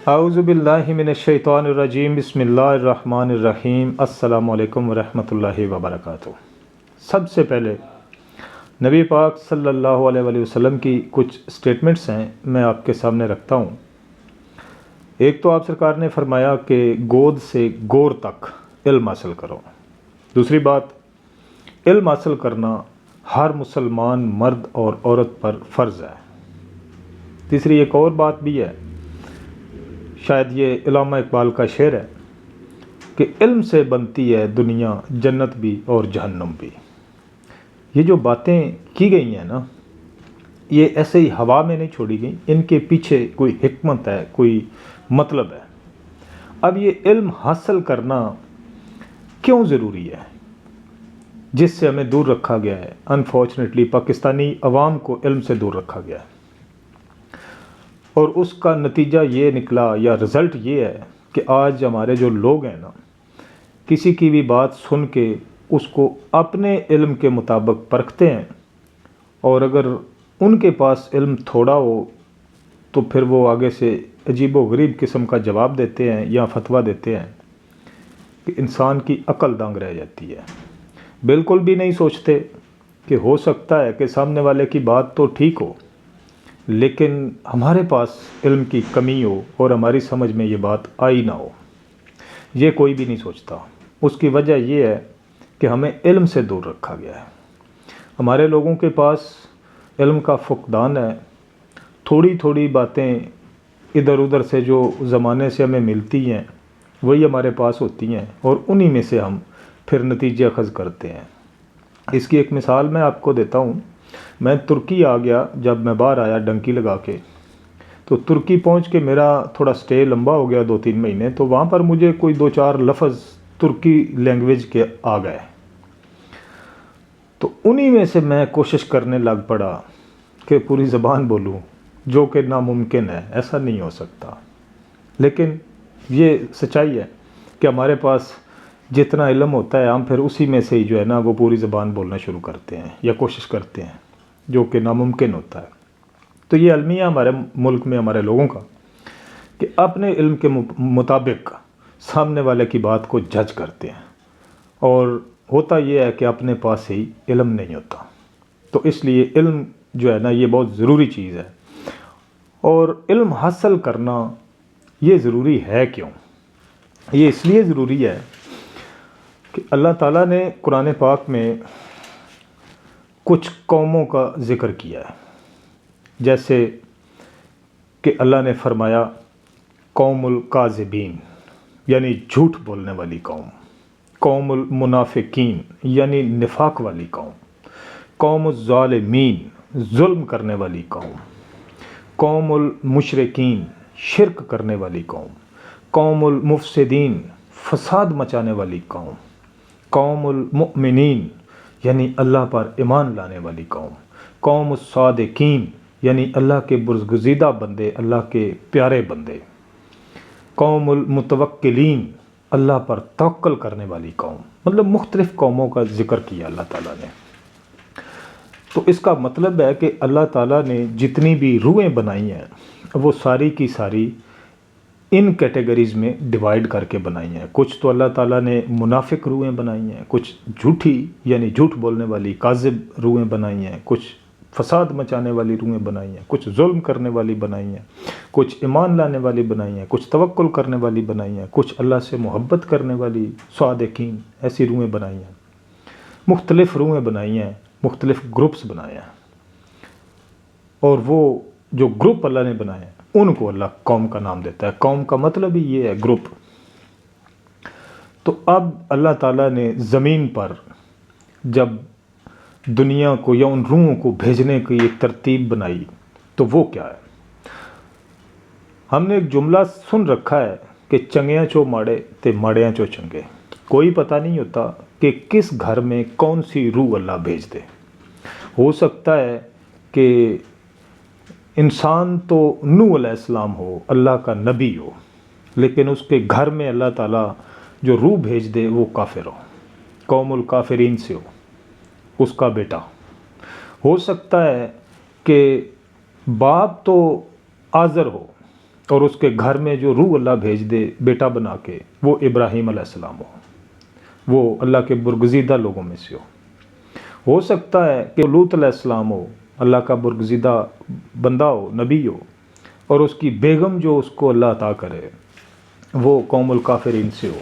اعوذ باللہ من الشیطان الرجیم بسم اللہ الرحمن الرحیم السلام علیکم ورحمۃ اللہ وبرکاتہ۔ سب سے پہلے نبی پاک صلی اللہ علیہ وآلہ وسلم کی کچھ سٹیٹمنٹس ہیں، میں آپ کے سامنے رکھتا ہوں۔ ایک تو آپ سرکار نے فرمایا کہ گود سے گور تک علم حاصل کرو۔ دوسری بات، علم حاصل کرنا ہر مسلمان مرد اور عورت پر فرض ہے۔ تیسری ایک اور بات بھی ہے، شاید یہ علامہ اقبال کا شعر ہے کہ علم سے بنتی ہے دنیا، جنت بھی اور جہنم بھی۔ یہ جو باتیں کی گئی ہیں نا، یہ ایسے ہی ہوا میں نہیں چھوڑی گئی، ان کے پیچھے کوئی حکمت ہے، کوئی مطلب ہے۔ اب یہ علم حاصل کرنا کیوں ضروری ہے، جس سے ہمیں دور رکھا گیا ہے؟ انفارچونیٹلی پاکستانی عوام کو علم سے دور رکھا گیا ہے، اور اس کا نتیجہ یہ نکلا یا رزلٹ یہ ہے کہ آج ہمارے جو لوگ ہیں نا، کسی کی بھی بات سن کے اس کو اپنے علم کے مطابق پرکھتے ہیں، اور اگر ان کے پاس علم تھوڑا ہو تو پھر وہ آگے سے عجیب و غریب قسم کا جواب دیتے ہیں یا فتویٰ دیتے ہیں کہ انسان کی عقل دنگ رہ جاتی ہے۔ بالکل بھی نہیں سوچتے کہ ہو سکتا ہے کہ سامنے والے کی بات تو ٹھیک ہو، لیکن ہمارے پاس علم کی کمی ہو اور ہماری سمجھ میں یہ بات آئی نہ ہو۔ یہ کوئی بھی نہیں سوچتا۔ اس کی وجہ یہ ہے کہ ہمیں علم سے دور رکھا گیا ہے۔ ہمارے لوگوں کے پاس علم کا فقدان ہے۔ تھوڑی تھوڑی باتیں ادھر ادھر سے جو زمانے سے ہمیں ملتی ہیں وہی ہمارے پاس ہوتی ہیں، اور انہی میں سے ہم پھر نتیجے اخذ کرتے ہیں۔ اس کی ایک مثال میں آپ کو دیتا ہوں۔ میں ترکی آ گیا، جب میں باہر آیا ڈنکی لگا کے، تو ترکی پہنچ کے میرا تھوڑا سٹے لمبا ہو گیا، 2-3 مہینے، تو وہاں پر مجھے کوئی 2-4 لفظ ترکی لینگویج کے آ گئے، تو انہی میں سے میں کوشش کرنے لگ پڑا کہ پوری زبان بولوں، جو کہ ناممکن ہے، ایسا نہیں ہو سکتا۔ لیکن یہ سچائی ہے کہ ہمارے پاس جتنا علم ہوتا ہے ہم پھر اسی میں سے ہی جو ہے نا وہ پوری زبان بولنا شروع کرتے ہیں یا کوشش کرتے ہیں، جو کہ ناممکن ہوتا ہے۔ تو یہ المیہ ہمارے ملک میں ہمارے لوگوں کا کہ اپنے علم کے مطابق سامنے والے کی بات کو جج کرتے ہیں، اور ہوتا یہ ہے کہ اپنے پاس ہی علم نہیں ہوتا۔ تو اس لیے علم جو ہے نا یہ بہت ضروری چیز ہے۔ اور علم حاصل کرنا یہ ضروری ہے کیوں؟ یہ اس لیے ضروری ہے کہ اللہ تعالیٰ نے قرآن پاک میں کچھ قوموں کا ذکر کیا ہے، جیسے کہ اللہ نے فرمایا قوم الکاذبین یعنی جھوٹ بولنے والی قوم، قوم المنافقین یعنی نفاق والی قوم، قوم الظالمین ظلم کرنے والی قوم، قوم المشرکین شرک کرنے والی قوم، قوم المفسدین فساد مچانے والی قوم، قوم المؤمنین یعنی اللہ پر ایمان لانے والی قوم، قوم الصادقین یعنی اللہ کے برگزیدہ بندے، اللہ کے پیارے بندے، قوم المتوکلین اللہ پر توکل کرنے والی قوم۔ مطلب مختلف قوموں کا ذکر کیا اللہ تعالیٰ نے۔ تو اس کا مطلب ہے کہ اللہ تعالیٰ نے جتنی بھی روحیں بنائی ہیں وہ ساری کی ساری ان کیٹیگریز میں ڈیوائیڈ کر کے بنائی ہیں۔ کچھ تو اللہ تعالیٰ نے منافق روحیں بنائی ہیں، کچھ جھوٹی یعنی جھوٹ بولنے والی کاذب روحیں بنائی ہیں، کچھ فساد مچانے والی روحیں بنائی ہیں، کچھ ظلم کرنے والی بنائی ہیں، کچھ ایمان لانے والی بنائی ہیں، کچھ توکل کرنے والی بنائی ہیں، کچھ اللہ سے محبت کرنے والی صادقین ایسی روحیں بنائی ہیں۔ مختلف روحیں بنائی ہیں، مختلف گروپس بنائے ہیں، اور وہ جو گروپ اللہ نے بنائے ہیں ان کو اللہ قوم کا نام دیتا ہے۔ قوم کا مطلب ہی یہ ہے گروپ۔ تو اب اللہ تعالیٰ نے زمین پر جب دنیا کو یا ان روحوں کو بھیجنے کی ایک ترتیب بنائی تو وہ کیا ہے؟ ہم نے ایک جملہ سن رکھا ہے کہ چنگیاں چو ماڑے تے ماڑیاں چو چنگے۔ کوئی پتہ نہیں ہوتا کہ کس گھر میں کون سی روح اللہ بھیج دے۔ ہو سکتا ہے کہ انسان تو نوح علیہ السلام ہو، اللہ کا نبی ہو، لیکن اس کے گھر میں اللہ تعالیٰ جو روح بھیج دے وہ کافر ہو، قوم الکافرین سے ہو، اس کا بیٹا۔ ہو سکتا ہے کہ باپ تو آزر ہو، اور اس کے گھر میں جو روح اللہ بھیج دے بیٹا بنا کے، وہ ابراہیم علیہ السلام وہ اللہ کے برگزیدہ لوگوں میں سے ہو سکتا ہے کہ لوط علیہ السلام اللہ کا برگزیدہ بندہ ہو، نبی ہو، اور اس کی بیگم جو اس کو اللہ عطا کرے وہ قوم الکافرین سے ہو۔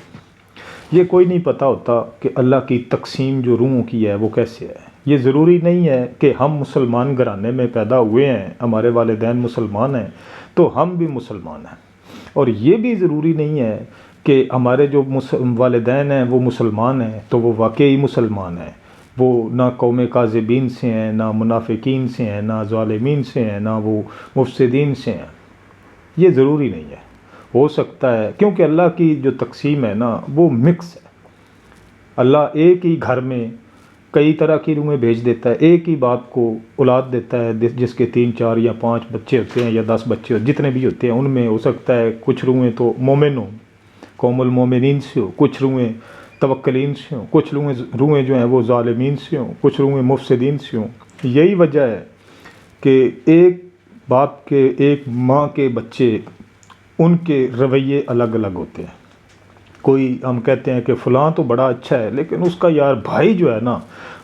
یہ کوئی نہیں پتہ ہوتا کہ اللہ کی تقسیم جو روحوں کی ہے وہ کیسے ہے۔ یہ ضروری نہیں ہے کہ ہم مسلمان گھرانے میں پیدا ہوئے ہیں، ہمارے والدین مسلمان ہیں تو ہم بھی مسلمان ہیں، اور یہ بھی ضروری نہیں ہے کہ ہمارے جو والدین ہیں وہ مسلمان ہیں تو وہ واقعی مسلمان ہیں۔ وہ نہ قوم کاذبین سے ہیں، نہ منافقین سے ہیں، نہ ظالمین سے ہیں، نہ وہ مفسدین سے ہیں۔ یہ ضروری نہیں ہے، ہو سکتا ہے، کیونکہ اللہ کی جو تقسیم ہے نا وہ مکس ہے۔ اللہ ایک ہی گھر میں کئی طرح کی روحیں بھیج دیتا ہے، ایک ہی باپ کو اولاد دیتا ہے جس کے 3 4 یا 5 بچے ہوتے ہیں یا 10 بچے ہوتے ہیں، جتنے بھی ہوتے ہیں ان میں ہو سکتا ہے کچھ روحیں تو مومن ہوں، قوم المومنین سے ہو، کچھ روحیں توکلین سے ہوں، کچھ روحیں جو ہیں وہ ظالمین سے ہوں، کچھ روحیں مفسدین سے ہوں۔ یہی وجہ ہے کہ ایک باپ کے، ایک ماں کے بچے، ان کے رویے الگ الگ ہوتے ہیں۔ کوئی ہم کہتے ہیں کہ فلاں تو بڑا اچھا ہے لیکن اس کا یار بھائی جو ہے نا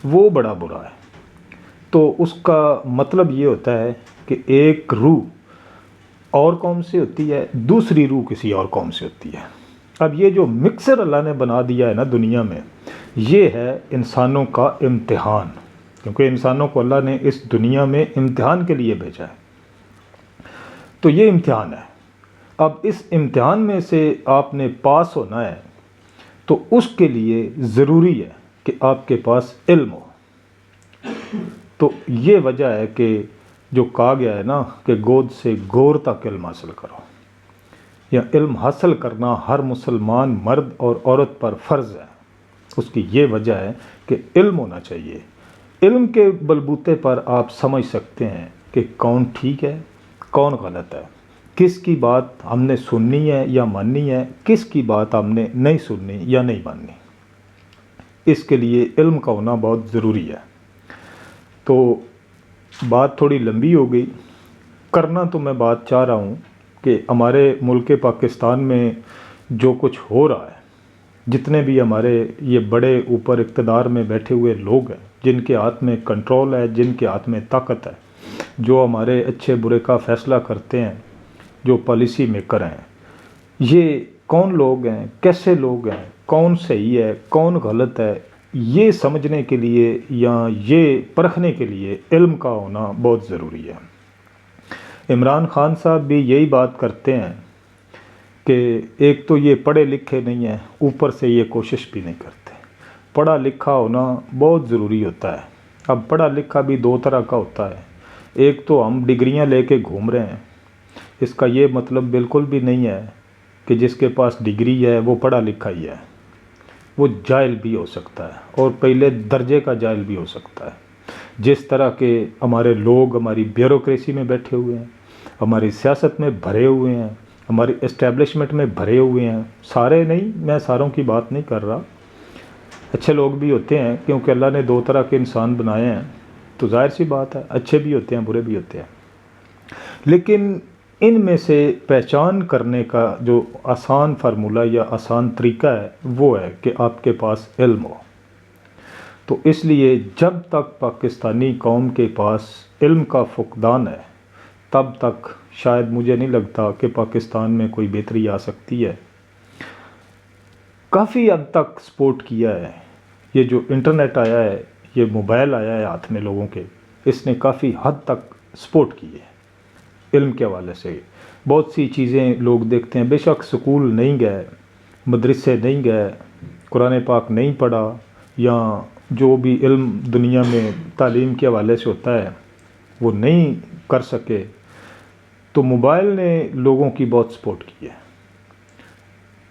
وہ بڑا برا ہے، تو اس کا مطلب یہ ہوتا ہے کہ ایک روح اور قوم سے ہوتی ہے، دوسری روح کسی اور قوم سے ہوتی ہے۔ اب یہ جو مکسر اللہ نے بنا دیا ہے نا دنیا میں، یہ ہے انسانوں کا امتحان، کیونکہ انسانوں کو اللہ نے اس دنیا میں امتحان کے لیے بھیجا ہے۔ تو یہ امتحان ہے۔ اب اس امتحان میں سے آپ نے پاس ہونا ہے تو اس کے لیے ضروری ہے کہ آپ کے پاس علم ہو۔ تو یہ وجہ ہے کہ جو کہا گیا ہے نا کہ گود سے گور تک علم حاصل کرو، یا علم حاصل کرنا ہر مسلمان مرد اور عورت پر فرض ہے۔ اس کی یہ وجہ ہے کہ علم ہونا چاہیے۔ علم کے بلبوتے پر آپ سمجھ سکتے ہیں کہ کون ٹھیک ہے، کون غلط ہے، کس کی بات ہم نے سننی ہے یا ماننی ہے، کس کی بات ہم نے نہیں سننی یا نہیں ماننی۔ اس کے لیے علم کا ہونا بہت ضروری ہے۔ تو بات تھوڑی لمبی ہو گئی، کرنا تو میں بات چاہ رہا ہوں کہ ہمارے ملک پاکستان میں جو کچھ ہو رہا ہے، جتنے بھی ہمارے یہ بڑے اوپر اقتدار میں بیٹھے ہوئے لوگ ہیں، جن کے ہاتھ میں کنٹرول ہے، جن کے ہاتھ میں طاقت ہے، جو ہمارے اچھے برے کا فیصلہ کرتے ہیں، جو پالیسی میکر ہیں، یہ کون لوگ ہیں، کیسے لوگ ہیں، کون صحیح ہے، کون غلط ہے، یہ سمجھنے کے لیے یا یہ پرکھنے کے لیے علم کا ہونا بہت ضروری ہے۔ عمران خان صاحب بھی یہی بات کرتے ہیں کہ ایک تو یہ پڑھے لکھے نہیں ہیں، اوپر سے یہ کوشش بھی نہیں کرتے۔ پڑھا لکھا ہونا بہت ضروری ہوتا ہے۔ اب پڑھا لکھا بھی 2 طرح کا ہوتا ہے۔ ایک تو ہم ڈگریاں لے کے گھوم رہے ہیں، اس کا یہ مطلب بالکل بھی نہیں ہے کہ جس کے پاس ڈگری ہے وہ پڑھا لکھا ہی ہے۔ وہ جاہل بھی ہو سکتا ہے، اور پہلے درجے کا جاہل بھی ہو سکتا ہے۔ جس طرح کے ہمارے لوگ ہماری بیوروکریسی میں بیٹھے ہوئے ہیں، ہماری سیاست میں بھرے ہوئے ہیں، ہماری اسٹیبلشمنٹ میں بھرے ہوئے ہیں، سارے نہیں، میں ساروں کی بات نہیں کر رہا، اچھے لوگ بھی ہوتے ہیں، کیونکہ اللہ نے 2 طرح کے انسان بنائے ہیں، تو ظاہر سی بات ہے اچھے بھی ہوتے ہیں، برے بھی ہوتے ہیں۔ لیکن ان میں سے پہچان کرنے کا جو آسان فارمولہ یا آسان طریقہ ہے وہ ہے کہ آپ کے پاس علم ہو۔ تو اس لیے جب تک پاکستانی قوم کے پاس علم کا فقدان ہے، تب تک شاید مجھے نہیں لگتا کہ پاکستان میں کوئی بہتری آ سکتی ہے۔ کافی حد تک سپورٹ کیا ہے یہ جو انٹرنیٹ آیا ہے، یہ موبائل آیا ہے ہاتھ میں لوگوں کے، اس نے کافی حد تک سپورٹ کی ہے علم کے حوالے سے۔ بہت سی چیزیں لوگ دیکھتے ہیں، بے شک سکول نہیں گئے، مدرسے نہیں گئے، قرآن پاک نہیں پڑھا، یا جو بھی علم دنیا میں تعلیم کے حوالے سے ہوتا ہے وہ نہیں کر سکے، تو موبائل نے لوگوں کی بہت سپورٹ کی ہے۔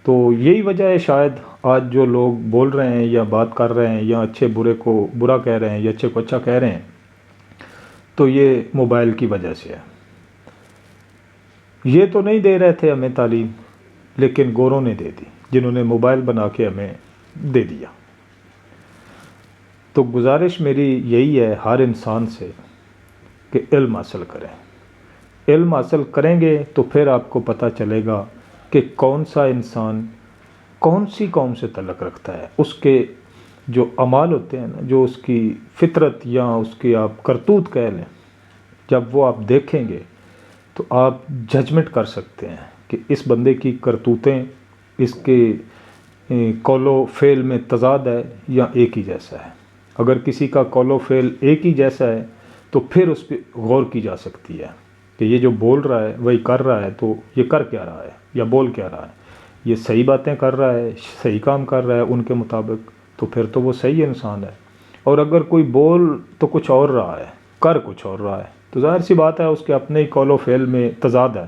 تو یہی وجہ ہے شاید آج جو لوگ بول رہے ہیں یا بات کر رہے ہیں، یا اچھے برے کو برا کہہ رہے ہیں یا اچھے کو اچھا کہہ رہے ہیں، تو یہ موبائل کی وجہ سے ہے۔ یہ تو نہیں دے رہے تھے ہمیں تعلیم، لیکن گوروں نے دے دی، جنہوں نے موبائل بنا کے ہمیں دے دیا۔ تو گزارش میری یہی ہے ہر انسان سے کہ علم حاصل کریں، علم حاصل کریں گے تو پھر آپ کو پتہ چلے گا کہ کون سا انسان کون سی قوم سے تعلق رکھتا ہے. اس کے جو اعمال ہوتے ہیں نا، جو اس کی فطرت یا اس کی آپ کرتوت کہہ لیں، جب وہ آپ دیکھیں گے تو آپ ججمنٹ کر سکتے ہیں کہ اس بندے کی کرتوتیں اس کے قول و فعل میں تضاد ہے یا ایک ہی جیسا ہے. اگر کسی کا قول و فعل ایک ہی جیسا ہے تو پھر اس پہ غور کی جا سکتی ہے کہ یہ جو بول رہا ہے وہی کر رہا ہے، تو یہ کر کیا رہا ہے یا بول کیا رہا ہے. یہ صحیح باتیں کر رہا ہے، صحیح کام کر رہا ہے ان کے مطابق، تو پھر تو وہ صحیح انسان ہے. اور اگر کوئی بول تو کچھ اور رہا ہے، کر کچھ اور رہا ہے، تو ظاہر سی بات ہے اس کے اپنے ہی قول و فعل میں تضاد ہے،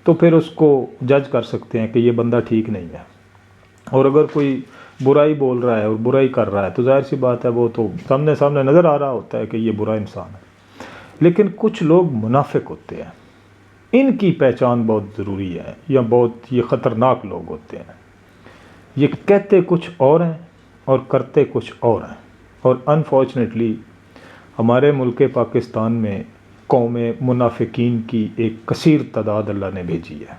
تو پھر اس کو جج کر سکتے ہیں کہ یہ بندہ ٹھیک نہیں ہے. اور اگر کوئی برائی بول رہا ہے اور برائی کر رہا ہے تو ظاہر سی بات ہے وہ تو سامنے نظر آ رہا ہوتا ہے کہ یہ برا انسان ہے. لیکن کچھ لوگ منافق ہوتے ہیں، ان کی پہچان بہت ضروری ہے، یا بہت یہ خطرناک لوگ ہوتے ہیں. یہ کہتے کچھ اور ہیں اور کرتے کچھ اور ہیں. اور انفارچونیٹلی ہمارے ملک پاکستان میں قوم منافقین کی ایک کثیر تعداد اللہ نے بھیجی ہے،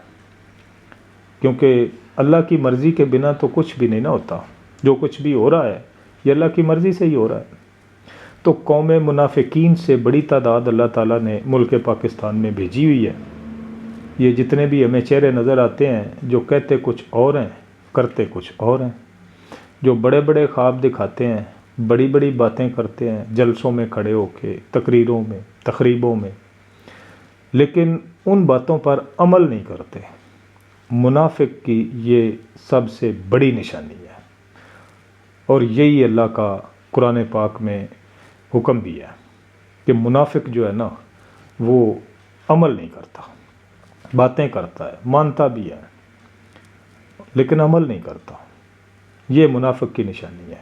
کیونکہ اللہ کی مرضی کے بنا تو کچھ بھی نہیں نہ ہوتا. جو کچھ بھی ہو رہا ہے یہ اللہ کی مرضی سے ہی ہو رہا ہے. تو قوم منافقین سے بڑی تعداد اللہ تعالیٰ نے ملک پاکستان میں بھیجی ہوئی ہے. یہ جتنے بھی ہمیں چہرے نظر آتے ہیں جو کہتے کچھ اور ہیں کرتے کچھ اور ہیں، جو بڑے بڑے خواب دکھاتے ہیں، بڑی بڑی باتیں کرتے ہیں جلسوں میں کھڑے ہو کے، تقریروں میں، تقریبوں میں، لیکن ان باتوں پر عمل نہیں کرتے. منافق کی یہ سب سے بڑی نشانی ہے، اور یہی اللہ کا قرآن پاک میں حکم بھی ہے کہ منافق جو ہے نا وہ عمل نہیں کرتا، باتیں کرتا ہے، مانتا بھی ہے لیکن عمل نہیں کرتا. یہ منافق کی نشانی ہے.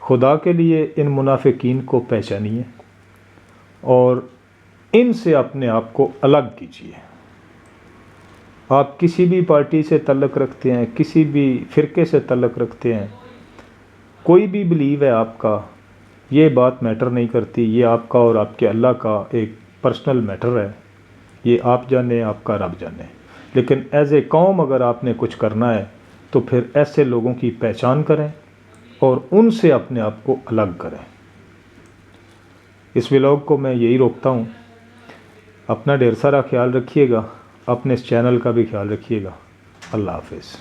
خدا کے لیے ان منافقین کو پہچانیے اور ان سے اپنے آپ کو الگ کیجیے. آپ کسی بھی پارٹی سے تعلق رکھتے ہیں، کسی بھی فرقے سے تعلق رکھتے ہیں، کوئی بھی بلیو ہے آپ کا، یہ بات میٹر نہیں کرتی. یہ آپ کا اور آپ کے اللہ کا ایک پرسنل میٹر ہے. یہ آپ جانے، آپ کا رب جانے. لیکن ایز اے قوم اگر آپ نے کچھ کرنا ہے تو پھر ایسے لوگوں کی پہچان کریں اور ان سے اپنے آپ کو الگ کریں. اس ولاگ کو میں یہی روکتا ہوں. اپنا ڈھیر سارا خیال رکھیے گا، اپنے اس چینل کا بھی خیال رکھیے گا. اللہ حافظ.